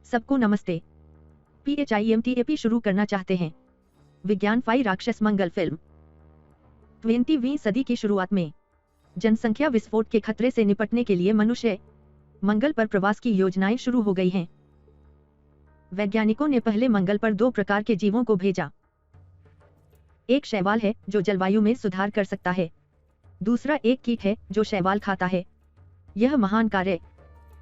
सबको नमस्ते। PHIMTAP शुरू करना चाहते हैं। विज्ञान फाई राक्षस मंगल फिल्म। 20वीं सदी की शुरुआत में जनसंख्या विस्फोट के खतरे से निपटने के लिए मनुष्य मंगल पर प्रवास की योजनाएं शुरू हो गई हैं। वैज्ञानिकों ने पहले मंगल पर 2 प्रकार के जीवों को भेजा। एक शैवाल है जो जलवायु में सुधार कर सकता है। दूसरा एक कीट है जो शैवाल खाता है। यह महान कार्य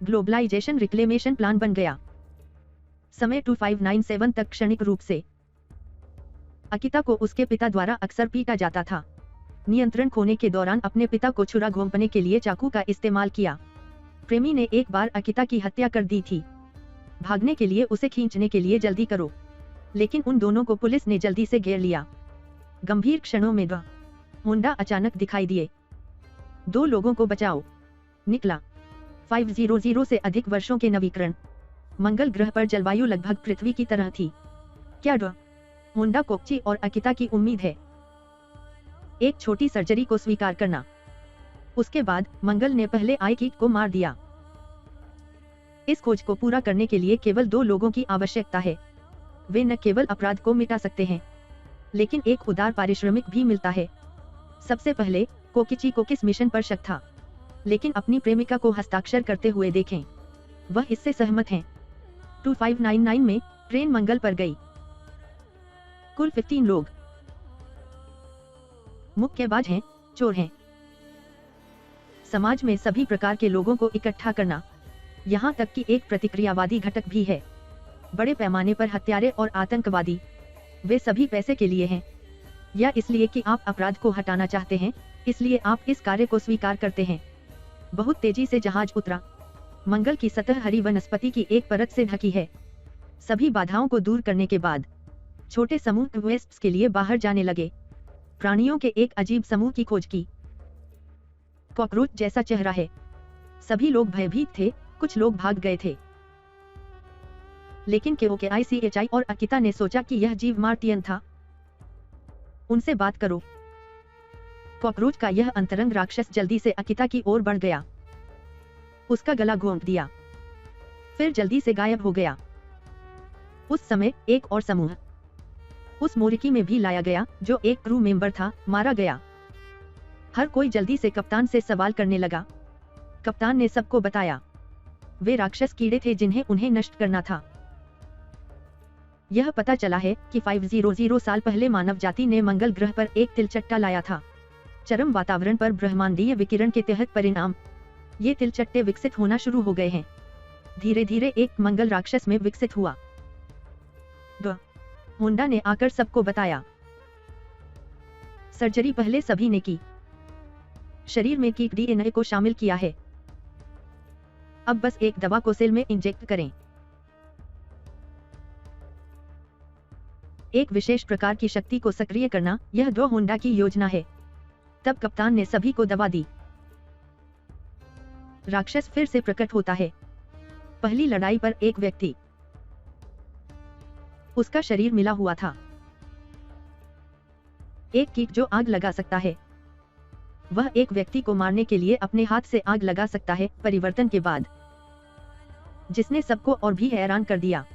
ग्लोबलाइजेशन रिक्लेमेशन प्लान बन गया। समय 2597 तक क्षणिक रूप से अकिता को उसके पिता द्वारा अक्सर पीटा जाता था। नियंत्रण खोने के दौरान अपने पिता को छुरा घोंपने के लिए चाकू का इस्तेमाल किया। प्रेमी ने एक बार अकिता की हत्या कर दी थी। भागने के लिए उसे खींचने के लिए जल्दी करो, लेकिन उन दोनों को पुलिस ने जल्दी से घेर लिया। गंभीर क्षणों में होंडा अचानक दिखाई दिए। 2 लोगों को बचाओ। निकला 500 से अधिक वर्षों के नवीकरण। मंगल ग्रह पर जलवायु लगभग पृथ्वी की तरह थी। क्या होंडा कोक्ची और अकिता की उम्मीद है एक छोटी सर्जरी को स्वीकार करना। उसके बाद मंगल ने पहले आई कीट को मार दिया। इस खोज को पूरा करने के लिए केवल 2 लोगों की आवश्यकता है। वे न केवल अपराध को मिटा सकते हैं, लेकिन एक उदार पारिश्रमिक भी मिलता है। सबसे पहले कोकिची को किस मिशन पर शक था, लेकिन अपनी प्रेमिका को हस्ताक्षर करते हुए देखें, वह इससे सहमत हैं। 2599 में ट्रेन मंगल पर गई। कुल 15 लोग मुक्केबाज हैं, चोर हैं। समाज में सभी प्रकार के लोगों को इकट्ठा करना, यहाँ तक कि एक प्रतिक्रियावादी घटक भी है। बड़े पैमाने पर हत्यारे और आतंकवादी, वे सभी पैसे के लिए हैं, या इसलिए कि आप अपराध को हटाना चाहते हैं, इसलिए आप इस कार्य को स्वीकार करते हैं। बहुत तेजी से जहाज उतरा। मंगल की सतह हरी वनस्पति की एक परत से ढकी है। सभी बाधाओं को दूर करने के बाद छोटे समूह वेस्प्स के लिए बाहर जाने लगे। प्राणियों के एक अजीब समूह की खोज की। कॉकरोच जैसा चेहरा है। सभी लोग भयभीत थे, कुछ लोग भाग गए थे। लेकिन KOKICHI और अकिता ने सोचा कि यह जीव मार्टियन था। उनसे बात करो। कॉकरोच का यह अंतरंग राक्षस जल्दी से अकिता की ओर बढ़ गया। उसका गला घोंट दिया, फिर जल्दी से गायब हो गया। उस समय एक और समूह उस मोरिकी में भी लाया गया जो एक क्रू मेंबर था, मारा गया। हर कोई जल्दी से कप्तान से सवाल करने लगा। कप्तान ने सबको बताया, वे राक्षस कीड़े थे जिन्हें उन्हें नष्ट करना था। यह पता चला है कि 500 साल पहले मानव जाति ने मंगल ग्रह पर एक तिलचट्टा लाया था। चरम वातावरण पर ब्रह्मांडीय विकिरण के तहत परिणाम, ये तिलचट्टे विकसित होना शुरू हो गए हैं। धीरे धीरे एक मंगल राक्षस में विकसित हुआ। होंडा ने आकर सबको बताया। सर्जरी पहले सभी ने की। शरीर में कीट DNA को शामिल किया है। अब बस एक दवा को सेल में इंजेक्ट करें। एक विशेष प्रकार की शक्ति को सक्रिय करना, यह होंडा की योजना है। तब कप्तान ने सभी को दवा दी। राक्षस फिर से प्रकट होता है। पहली लड़ाई पर एक व्यक्ति, उसका शरीर मिला हुआ था। एक कीट जो आग लगा सकता है। वह एक व्यक्ति को मारने के लिए अपने हाथ से आग लगा सकता है। परिवर्तन के बाद जिसने सबको और भी हैरान कर दिया।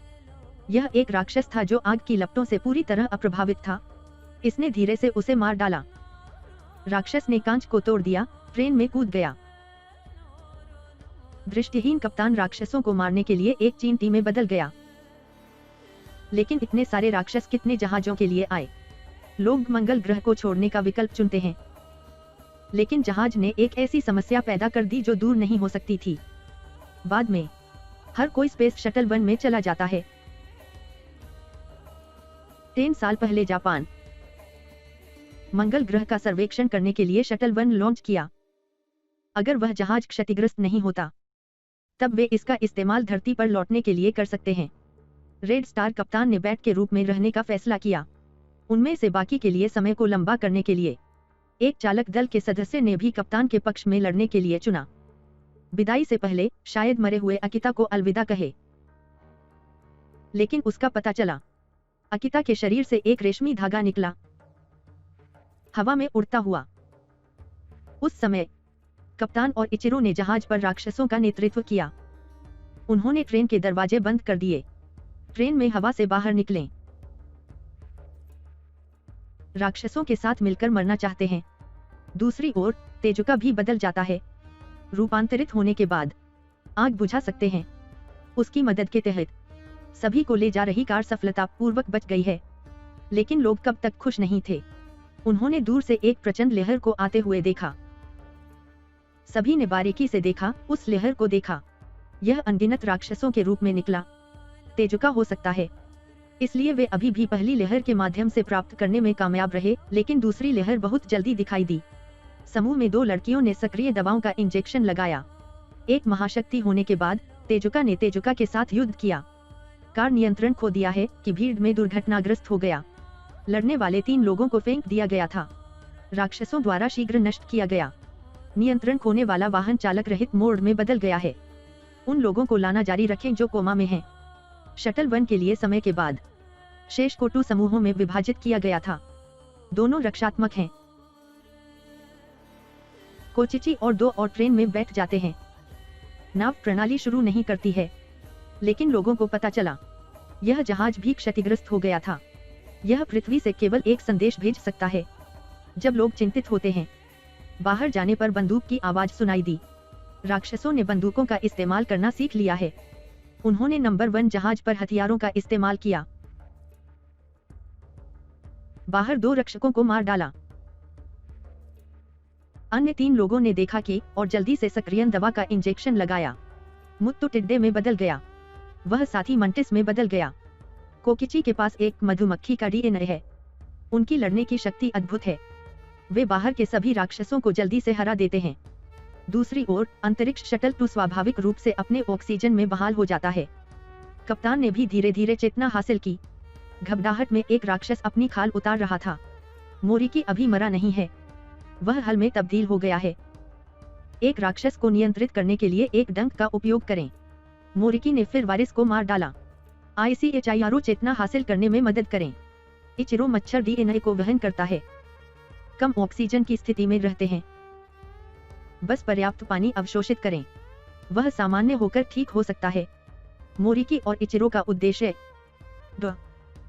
यह एक राक्षस था जो आग की लपटों से पूरी तरह अप्रभावित था। इसने धीरे से उसे मार डाला। राक्षस ने कांच को तोड़ दिया, ट्रेन में कूद गया। दृष्टिहीन कप्तान राक्षसों को मारने के लिए एक चींटी में बदल गया। लेकिन इतने सारे राक्षस कितने जहाजों के लिए आए? लोग मंगल ग्रह को छोड़ने का विकल्प चुनते हैं, लेकिन जहाज ने एक ऐसी समस्या पैदा कर दी जो दूर नहीं हो सकती थी। बाद में हर कोई स्पेस शटल 1 में चला जाता है। 3 साल पहले जापान मंगल ग्रह का सर्वेक्षण करने के लिए शटल 1 लॉन्च किया। अगर वह जहाज क्षतिग्रस्त नहीं होता, तब वे इसका इस्तेमाल धरती पर लौटने के लिए कर सकते हैं। रेड स्टार कप्तान ने बैट के रूप में रहने का फैसला किया। उनमें से बाकी के लिए समय को लंबा करने के लिए एक चालक दल के सदस्य ने भी कप्तान के पक्ष में लड़ने के लिए चुना। विदाई से पहले शायद मरे हुए अकिता को अलविदा कहे, लेकिन उसका पता चला। अकिता के शरीर से एक रेशमी धागा निकला, हवा में उड़ता हुआ। उस समय कप्तान और इचिरो ने जहाज पर राक्षसों का नेतृत्व किया। उन्होंने ट्रेन के दरवाजे बंद कर दिए। ट्रेन में हवा से बाहर निकलें। राक्षसों के साथ मिलकर मरना चाहते हैं। दूसरी ओर तेजुका भी बदल जाता है। रूपांतरित होने के बाद आग बुझा सकते हैं। उसकी मदद के तहत सभी को ले जा रही कार सफलतापूर्वक बच गई है। लेकिन लोग कब तक खुश नहीं थे। उन्होंने दूर से एक प्रचंड लहर को आते हुए देखा। सभी ने बारीकी से देखा, उस लहर को देखा। यह अनगिनत राक्षसों के रूप में निकला। तेजुका हो सकता है, इसलिए वे अभी भी पहली लहर के माध्यम से प्राप्त करने में कामयाब रहे, लेकिन दूसरी लहर बहुत जल्दी दिखाई दी। समूह में 2 लड़कियों ने सक्रिय दवाओं का इंजेक्शन लगाया। एक महाशक्ति होने के बाद तेजुका ने तेजुका के साथ युद्ध किया। कार नियंत्रण खो दिया है कि भीड़ में दुर्घटनाग्रस्त हो गया। लड़ने वाले 3 लोगों को फेंक दिया गया था। राक्षसों द्वारा शीघ्र नष्ट किया गया। नियंत्रण खोने वाला वाहन चालक रहित मोड में बदल गया है। उन लोगों को लाना जारी रखें जो कोमा में हैं। शटल 1 के लिए समय के बाद शेष को 2 समूहों में विभाजित किया गया था। दोनों रक्षात्मक हैं। कोचिची और 2 और ट्रेन में बैठ जाते हैं। नाव प्रणाली शुरू नहीं करती है, लेकिन लोगों को पता चला यह जहाज भी क्षतिग्रस्त हो गया था। यह पृथ्वी से केवल एक संदेश भेज सकता है। जब लोग चिंतित होते हैं, बाहर जाने पर बंदूक की आवाज सुनाई दी। राक्षसों ने बंदूकों का इस्तेमाल करना सीख लिया है। उन्होंने नंबर 1 जहाज पर हथियारों का इस्तेमाल किया। बाहर 2 रक्षकों को मार डाला। अन्य 3 लोगों ने देखा कि और जल्दी से सक्रियन दवा का इंजेक्शन लगाया। मुत्तु टिड्डे में बदल गया। वह साथी मंटिस में बदल गया। कोकिची के पास एक मधुमक्खी का डीएनए है। उनकी लड़ने की शक्ति अद्भुत है। वे बाहर के सभी राक्षसों को जल्दी से हरा देते हैं। दूसरी ओर अंतरिक्ष शटल 2 स्वाभाविक रूप से अपने ऑक्सीजन में बहाल हो जाता है। कप्तान ने भी धीरे धीरे चेतना हासिल की। घबराहट में एक राक्षस अपनी खाल उतार रहा था। मोरिकी अभी मरा नहीं है, वह हल में तब्दील हो गया है। एक राक्षस को नियंत्रित करने के लिए एक डंक का उपयोग करें। मोरिकी ने फिर वारिस को मार डाला। ICHIRO चेतना हासिल करने में मदद करें। इचिरो मच्छर डीएनए को वहन करता है। कम ऑक्सीजन की स्थिति में रहते हैं। बस पर्याप्त पानी अवशोषित करें, वह सामान्य होकर ठीक हो सकता है। मोरिकी और इचिरो का उद्देश्य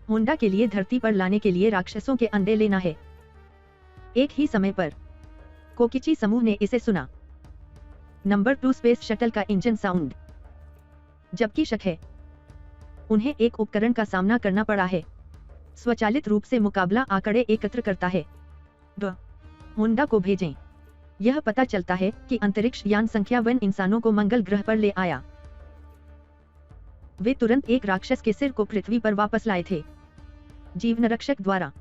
होंडा के लिए धरती पर लाने के लिए राक्षसों के अंडे लेना है। एक ही समय पर कोकिची समूह ने इसे सुना। नंबर 2 स्पेस शटल का इंजन साउंड। जबकि शक है, उन्हें एक उपकरण का सामना करना पड़ा है। स्वचालित रूप से मुकाबला आंकड़े एकत्र करता है। होंडा को भेजें। यह पता चलता है कि अंतरिक्ष यान संख्या 1 इंसानों को मंगल ग्रह पर ले आया। वे तुरंत एक राक्षस के सिर को पृथ्वी पर वापस लाए थे, जीवनरक्षक द्वारा।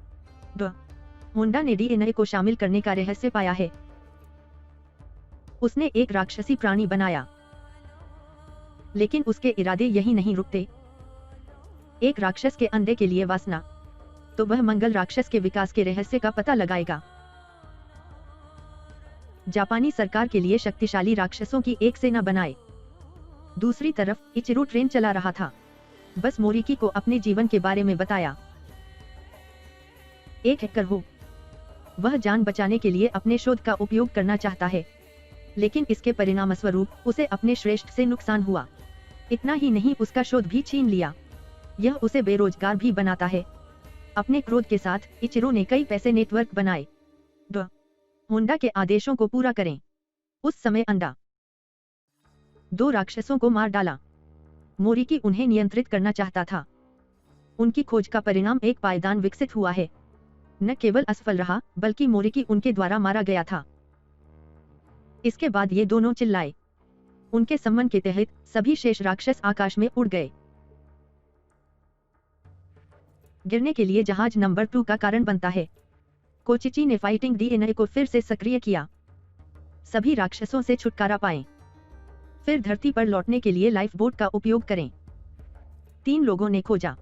होंडा ने डीएनए को शामिल करने का रहस्य पाया है। उसने एक राक्षसी प्राणी बनाया, लेकिन उसके इरादे यही नहीं रुकते। एक राक्षस के अंडे के लिए वासना, तो वह मंगल राक्षस के विकास के रहस्य का पता लगाएगा। जापानी सरकार के लिए शक्तिशाली राक्षसों की एक सेना बनाए। दूसरी तरफ इचिरो ट्रेन चला रहा था, बस मोरिकी को अपने जीवन के बारे में बताया। एक हैकर हो, वह जान बचाने के लिए अपने शोध का उपयोग करना चाहता है, लेकिन इसके परिणामस्वरूप उसे अपने श्रेष्ठ से नुकसान हुआ। इतना ही नहीं, उसका शोध भी छीन लिया। यह उसे बेरोजगार भी बनाता है। अपने क्रोध के साथ इचिरो ने कई पैसे नेटवर्क बनाए। होंडा के आदेशों को पूरा करें। उस समय अंडा 2 राक्षसों को मार डाला। मोरिकी उन्हें नियंत्रित करना चाहता था। उनकी खोज का परिणाम एक पायदान विकसित हुआ है। न केवल असफल रहा, बल्कि मोरिकी उनके द्वारा मारा गया था। इसके बाद ये दोनों चिल्लाए। उनके सम्मन के तहत सभी शेष राक्षस आकाश में उड़ गए। गिरने के लिए जहाज नंबर 2 का कारण बनता है। कोचिची ने फाइटिंग डीएनए को फिर से सक्रिय किया। सभी राक्षसों से छुटकारा पाएं। फिर धरती पर लौटने के लिए लाइफ बोट का उपयोग करें। 3 लोगों ने खोजा।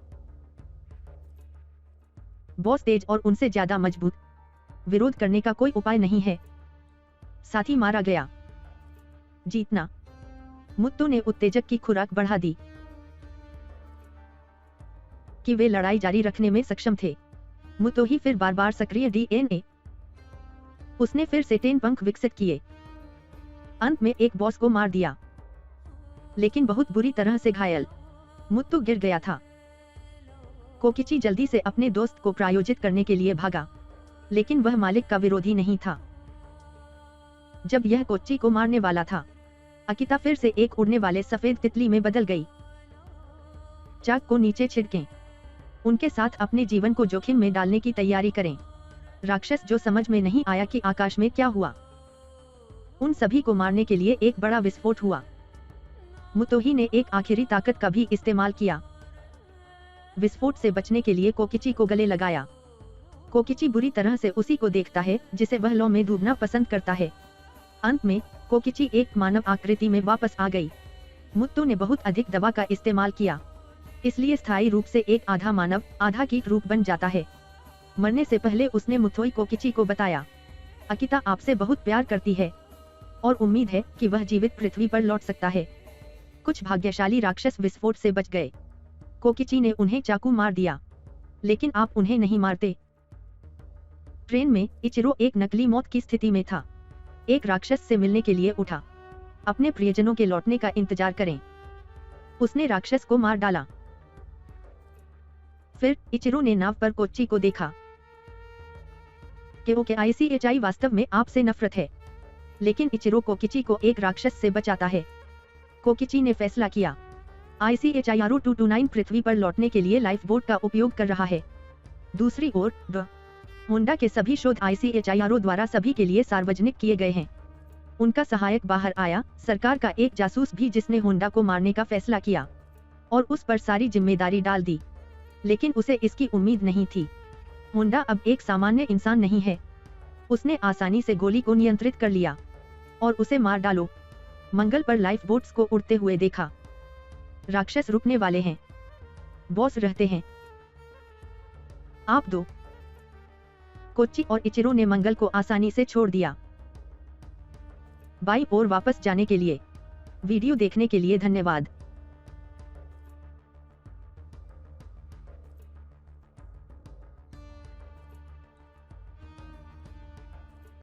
बॉस तेज और उनसे ज्यादा मजबूत। विरोध करने का कोई उपाय नहीं है। साथी मारा गया। जीतना। मुत्तु ने उत्तेजक की खुराक बढ़ा दी कि वे लड़ाई जारी रखने में सक्षम थे। मुत्तु ही फिर बार बार सक्रिय डीएनए। उसने फिर से 10 पंख विकसित किए। अंत में एक बॉस को मार दिया। लेकिन बहुत बुरी तरह से घायल। मुत्तु गिर गया था। कोकिची जल्दी से अपने दोस्त को प्रायोजित करने के लिए भागा, लेकिन वह मालिक का विरोधी नहीं था। जब यह कोच्ची को मारने वाला था, अकिता फिर से एक उड़ने वाले सफेद तितली में बदल गई। चाक को नीचे छिड़कें। उनके साथ अपने जीवन को जोखिम में डालने की तैयारी करें। राक्षस जो समझ में नहीं आया कि आकाश में क्या हुआ। उन सभी को मारने के लिए एक बड़ा विस्फोट हुआ। मुतोही ने एक आखिरी ताकत का भी इस्तेमाल किया। विस्फोट से बचने के लिए कोकिची को गले लगाया। कोकिची बुरी तरह से उसी को देखता है जिसे वह लौ में डूबना पसंद करता है। अंत में कोकिची एक मानव आकृति में वापस आ गई। मुत्तु ने बहुत अधिक दवा का इस्तेमाल किया, इसलिए स्थायी रूप से एक आधा मानव आधा कीट रूप बन जाता है। मरने से पहले उसने मुथोई कोकिची को बताया, अकिता आपसे बहुत प्यार करती है और उम्मीद है कि वह जीवित पृथ्वी पर लौट सकता है। कुछ भाग्यशाली राक्षस विस्फोट से बच गए। कोकिची ने उन्हें चाकू मार दिया, लेकिन आप उन्हें नहीं मारते। ट्रेन में इचिरो एक नकली मौत की स्थिति में था। एक राक्षस से मिलने के लिए उठा। अपने प्रियजनों के लौटने का इंतजार करें। उसने राक्षस को मार डाला। फिर इचिरो ने नाव पर कोच्ची को देखा। ICHI वास्तव में आपसे नफरत है, लेकिन इचिरो कोकिची को एक राक्षस से बचाता है। कोकिची ने फैसला किया। ICHI RO229 पृथ्वी पर लौटने के लिए लाइफ बोट का उपयोग कर रहा है। दूसरी ओर होंडा के सभी शोध ICHI RO द्वारा सभी के लिए सार्वजनिक किए गए हैं। उनका सहायक बाहर आया, सरकार का एक जासूस भी, जिसने होंडा को मारने का फैसला किया और उस पर सारी जिम्मेदारी डाल दी, लेकिन उसे इसकी उम्मीद नहीं थी। होंडा अब एक सामान्य इंसान नहीं है। उसने आसानी से गोली को नियंत्रित कर लिया और उसे मार डालो। मंगल पर लाइफ बोट्स को उड़ते हुए देखा। राक्षस रुकने वाले हैं, बॉस रहते हैं। आप दो। कोच्ची और इचिरो ने मंगल को आसानी से छोड़ दिया। बाई ओर वापस जाने के लिए वीडियो देखने के लिए धन्यवाद।